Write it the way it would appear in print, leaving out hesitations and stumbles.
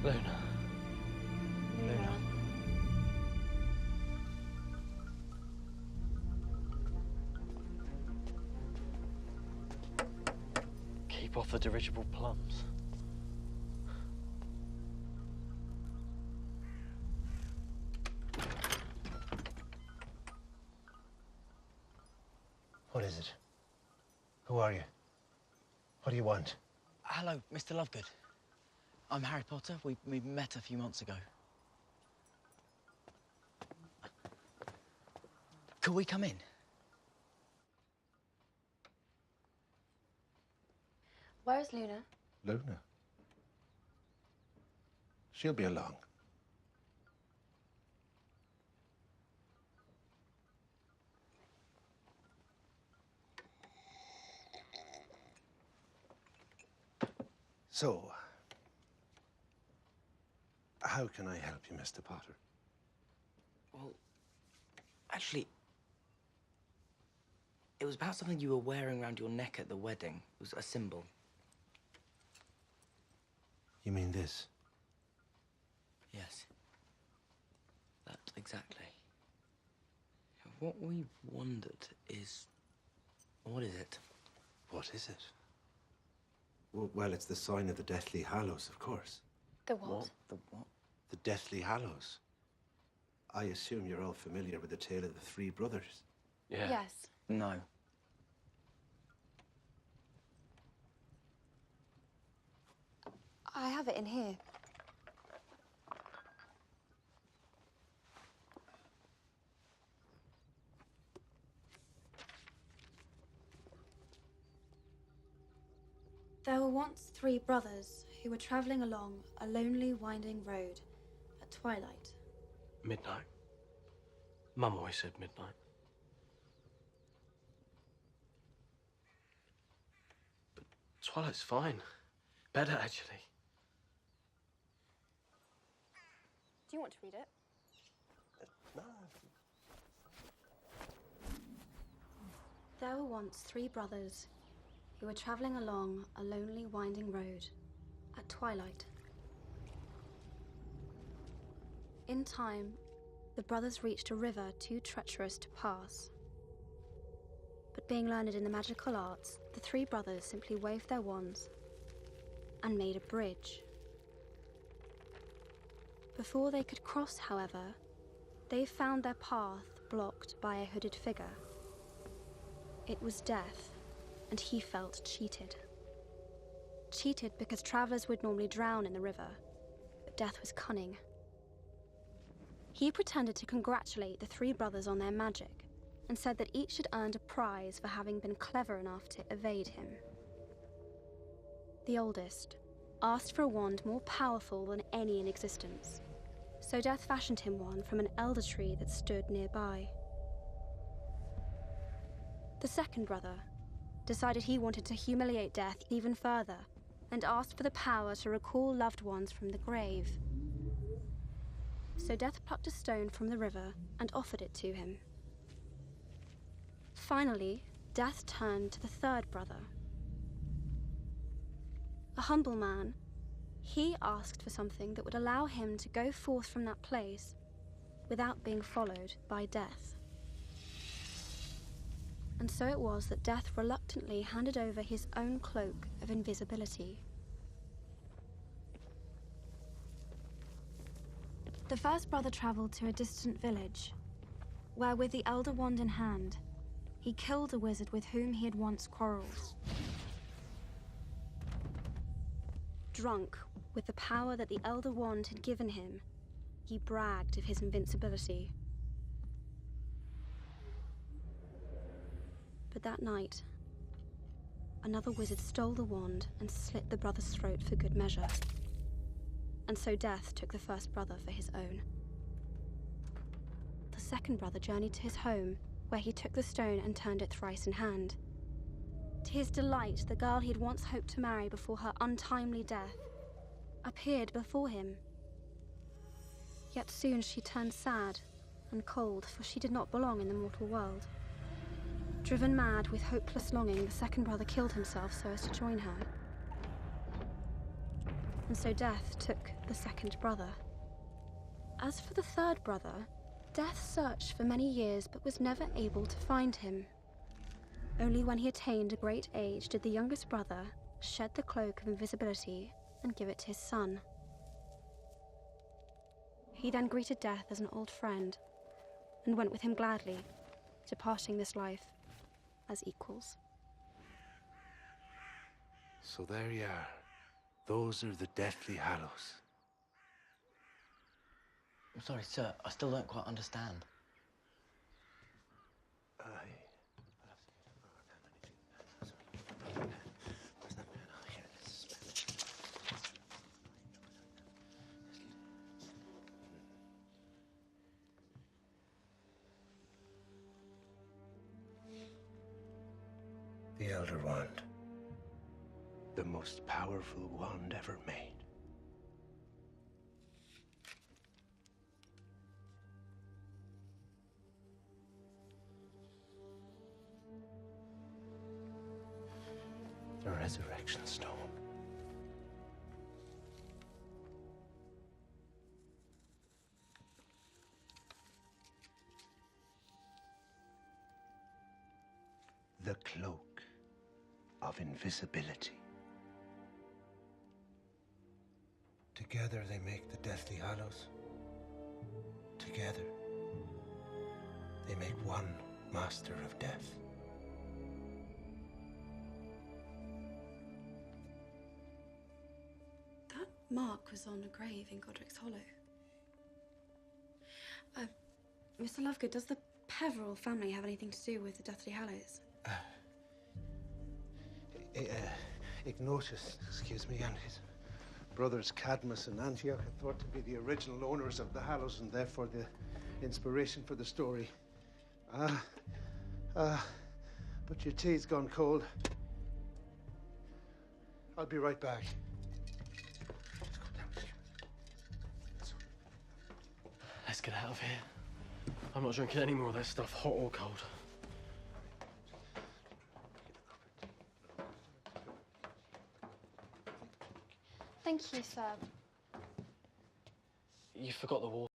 Luna. Luna. Keep off the dirigible plums. What is it? Who are you? What do you want? Hello, Mr. Lovegood. I'm Harry Potter. We met a few months ago. Could we come in? Where's Luna? Luna. She'll be along. So, how can I help you, Mr. Potter? Well, actually, it was about something you were wearing around your neck at the wedding. It was a symbol. You mean this? Yes. That exactly. What we wondered is, what is it? What is it? Well, it's the sign of the Deathly Hallows, of course. The what? The what? The Deathly Hallows. I assume you're all familiar with the tale of the three brothers. Yeah. Yes. No. I have it in here. There were once three brothers who were traveling along a lonely, winding road at twilight. Midnight. Mum always said midnight. But twilight's fine. Better, actually. Do you want to read it? No. There were once three brothers who were traveling along a lonely, winding road at twilight. In time, the brothers reached a river too treacherous to pass. But being learned in the magical arts, the three brothers simply waved their wands and made a bridge. Before they could cross, however, they found their path blocked by a hooded figure. It was Death, and he felt cheated. Cheated because travelers would normally drown in the river, but Death was cunning. He pretended to congratulate the three brothers on their magic and said that each had earned a prize for having been clever enough to evade him. The oldest asked for a wand more powerful than any in existence, so Death fashioned him one from an elder tree that stood nearby. The second brother decided he wanted to humiliate Death even further and asked for the power to recall loved ones from the grave. So Death plucked a stone from the river and offered it to him. Finally, Death turned to the third brother. A humble man, he asked for something that would allow him to go forth from that place without being followed by Death. And so it was that Death reluctantly handed over his own cloak of invisibility. The first brother traveled to a distant village, where with the Elder Wand in hand, he killed a wizard with whom he had once quarreled. Drunk with the power that the Elder Wand had given him, he bragged of his invincibility. But that night, another wizard stole the wand and slit the brother's throat for good measure. And so Death took the first brother for his own. The second brother journeyed to his home, where he took the stone and turned it thrice in hand. To his delight, the girl he had once hoped to marry before her untimely death appeared before him. Yet soon she turned sad and cold, for she did not belong in the mortal world. Driven mad with hopeless longing, the second brother killed himself so as to join her. and so Death took the second brother. As for the third brother, Death searched for many years but was never able to find him. Only when he attained a great age did the youngest brother shed the cloak of invisibility and give it to his son. He then greeted Death as an old friend and went with him gladly, departing this life as equals. So there you are. Those are the Deathly Hallows. I'm sorry, sir. I still don't quite understand. The Elder Wand. The most powerful wand ever made. The Resurrection Stone. The Cloak of Invisibility. Together they make the Deathly Hallows. Together they make one Master of Death. That mark was on a grave in Godric's Hollow. Mr. Lovegood, does the Peveril family have anything to do with the Deathly Hallows? Ignotius, excuse me, and his brothers Cadmus and Antioch are thought to be the original owners of the Hallows and therefore the inspiration for the story. But your tea's gone cold. I'll be right back. Let's get out of here. I'm not drinking any more of that stuff, hot or cold. Thank you, sir. You forgot the water.